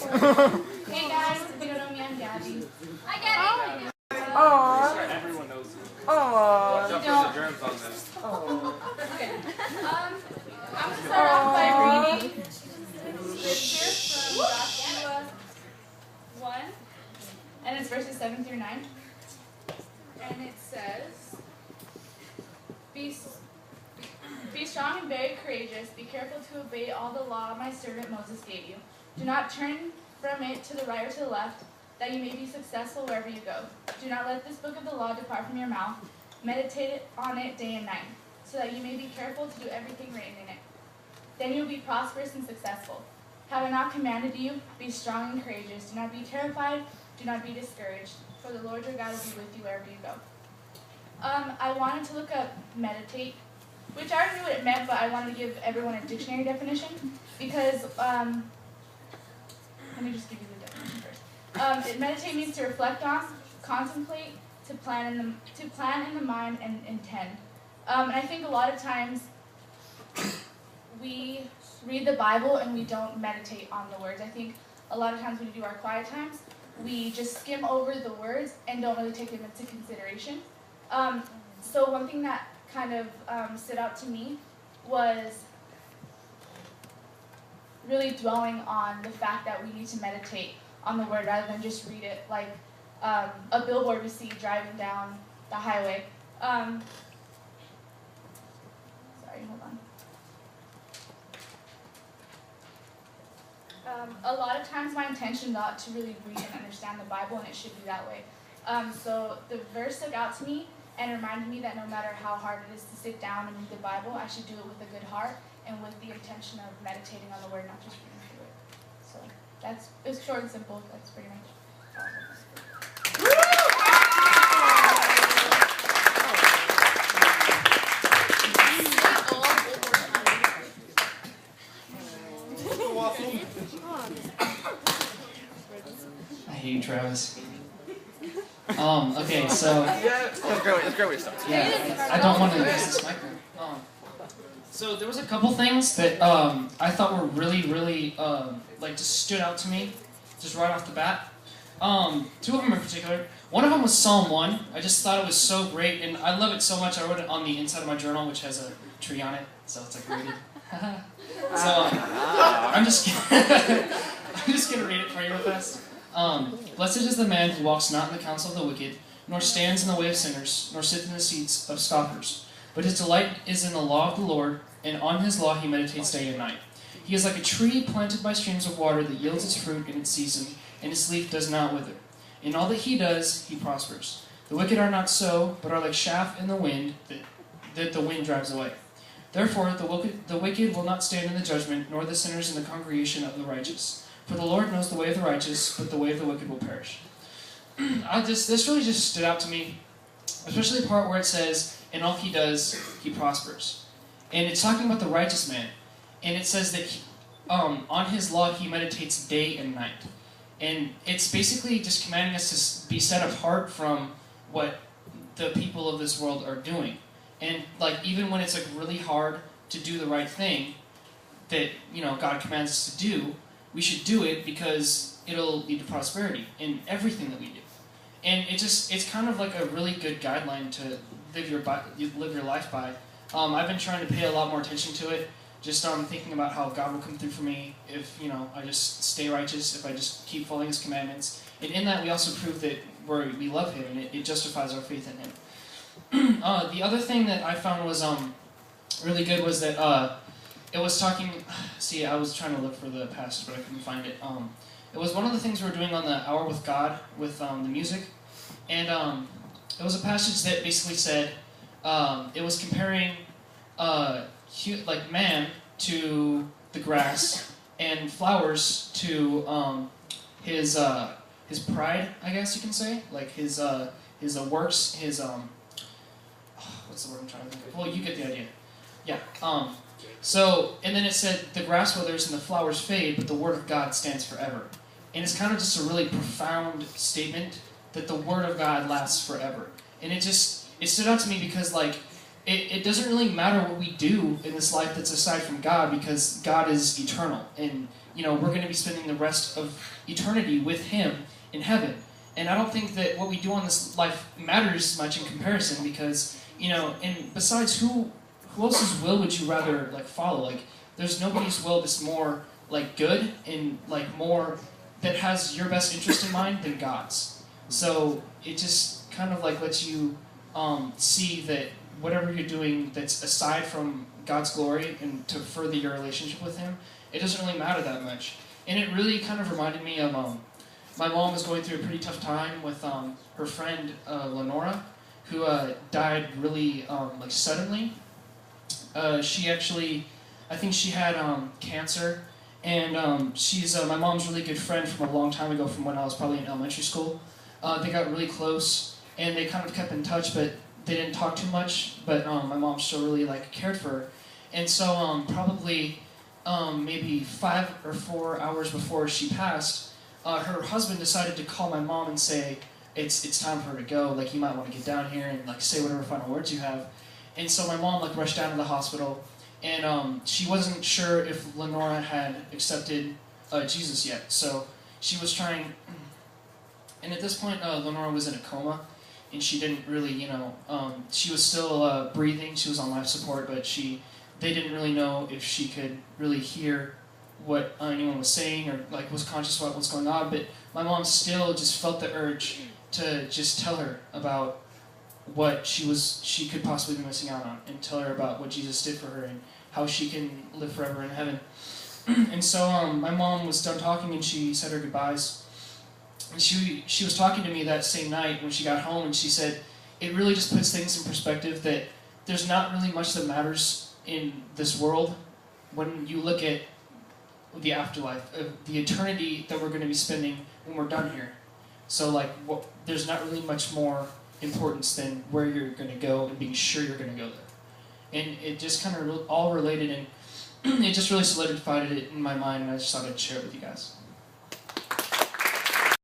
Hey guys, if you don't know me, I'm Gabby. I get it. Aww. Everyone knows you. Aww. Watch out for the germs on this. Okay. I'm going to start off by reading scripture from Joshua 1, and it's verses 7 through 9. And it says, Be strong and very courageous. Be careful to obey all the law my servant Moses gave you. Do not turn from it to the right or to the left, that you may be successful wherever you go. Do not let this book of the law depart from your mouth. Meditate on it day and night, so that you may be careful to do everything written in it. Then you will be prosperous and successful. Have I not commanded you? Be strong and courageous. Do not be terrified. Do not be discouraged, for the Lord your God will be with you wherever you go. I wanted to look up meditate, which I already knew what it meant, but I wanted to give everyone a dictionary definition, because, let me just give you the definition first. Meditate means to reflect on, contemplate, to plan in the mind and intend. And I think a lot of times we read the Bible and we don't meditate on the words. I think a lot of times when we do our quiet times, we just skim over the words and don't really take them into consideration. So one thing that kind of stood out to me was really dwelling on the fact that we need to meditate on the word rather than just read it like a billboard we see driving down the highway. Sorry, hold on. A lot of times my intention not to really read and understand the Bible, and it should be that way. So the verse stuck out to me and reminded me that no matter how hard it is to sit down and read the Bible, I should do it with a good heart and with the intention of meditating on the word, not just reading through it. So it's short and simple. That's pretty much all. I hate you, Travis. Okay, so... Yeah, that's great way to start. Yeah, I don't want to use this microphone. So there was a couple things that I thought were really, like, just stood out to me, just right off the bat. Two of them in particular. One of them was Psalm 1. I just thought it was so great, and I love it so much I wrote it on the inside of my journal, which has a tree on it, so it's like rated. So, I'm just gonna read it for you real fast. Blessed is the man who walks not in the counsel of the wicked, nor stands in the way of sinners, nor sits in the seats of scoffers. But his delight is in the law of the Lord, and on his law he meditates day and night. He is like a tree planted by streams of water that yields its fruit in its season, and its leaf does not wither. In all that he does, he prospers. The wicked are not so, but are like chaff in the wind that the wind drives away. Therefore the wicked will not stand in the judgment, nor the sinners in the congregation of the righteous. For the Lord knows the way of the righteous, but the way of the wicked will perish. This really just stood out to me, especially the part where it says, in all he does, he prospers. And it's talking about the righteous man. And it says that on his law he meditates day and night. And it's basically just commanding us to be set apart from what the people of this world are doing. And like even when it's like really hard to do the right thing that God commands us to do, we should do it because it'll lead to prosperity in everything that we do. And it's kind of like a really good guideline to live your life by. I've been trying to pay a lot more attention to it, just thinking about how God will come through for me if I just stay righteous, if I just keep following his commandments. And in that we also prove that we love him, and it justifies our faith in him. The other thing that I found was really good was that it was talking. See, I was trying to look for the passage, but I couldn't find it. It was one of the things we were doing on the Hour with God with the music, and it was a passage that basically said it was comparing like man to the grass and flowers to his pride, I guess you can say, like his works, his what's the word I'm trying to think of? Well, you get the idea. Yeah. So, and then it said, the grass withers and the flowers fade, but the word of God stands forever. And it's kind of just a really profound statement that the word of God lasts forever. And it stood out to me because, like, it doesn't really matter what we do in this life that's aside from God, because God is eternal. And we're going to be spending the rest of eternity with Him in heaven. And I don't think that what we do on this life matters much in comparison, because, and besides, who else's will would you rather follow? There's nobody's will that's more good and more that has your best interest in mind than God's. So it just kind of lets you see that whatever you're doing that's aside from God's glory and to further your relationship with Him, it doesn't really matter that much. And it really kind of reminded me of my mom was going through a pretty tough time with her friend Lenora, who died really suddenly. She actually, I think she had cancer, and she's my mom's really good friend from a long time ago, from when I was probably in elementary school. They got really close, and they kind of kept in touch, but they didn't talk too much. But my mom still really cared for her, and so probably maybe 5 or 4 hours before she passed, her husband decided to call my mom and say, it's time for her to go. You might want to get down here and say whatever final words you have. And so my mom rushed down to the hospital, and she wasn't sure if Lenora had accepted Jesus yet. So she was trying, and at this point Lenora was in a coma, and she didn't really, she was still breathing. She was on life support, but they didn't really know if she could really hear what anyone was saying, or was conscious about what's going on. But my mom still just felt the urge to just tell her about what she could possibly be missing out on, and tell her about what Jesus did for her and how she can live forever in heaven. And so my mom was done talking, and she said her goodbyes. And she was talking to me that same night when she got home, and she said it really just puts things in perspective, that there's not really much that matters in this world when you look at the afterlife, the eternity that we're going to be spending when we're done here. So there's not really much more importance than where you're going to go and being sure you're going to go there. And it just kind of all related, and it just really solidified it in my mind, and I just thought I'd share it with you guys.